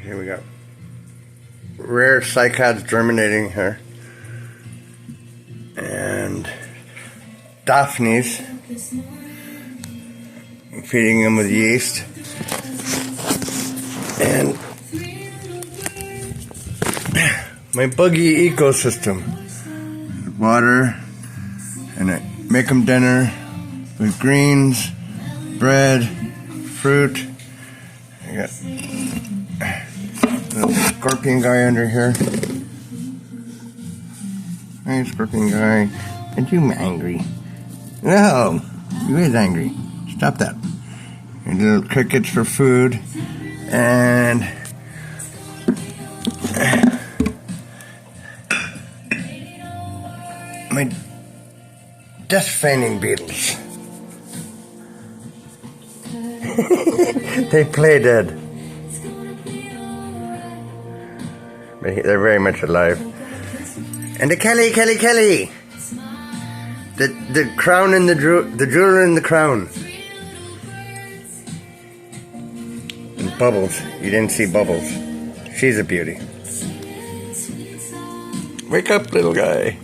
Here we got rare cycads germinating here. And Daphnes, feeding them with yeast. And my buggy ecosystem. Water, and I make them dinner with greens, bread, fruit. I got a little scorpion guy under here. Hey, scorpion guy, aren't you angry? No, you is angry. Stop that. And little crickets for food, and my death feigning beetles. They play dead, but they're very much alive. And the Kelly, the crown and the jewel in the crown. And Bubbles, you didn't see Bubbles. She's a beauty. Wake up, little guy.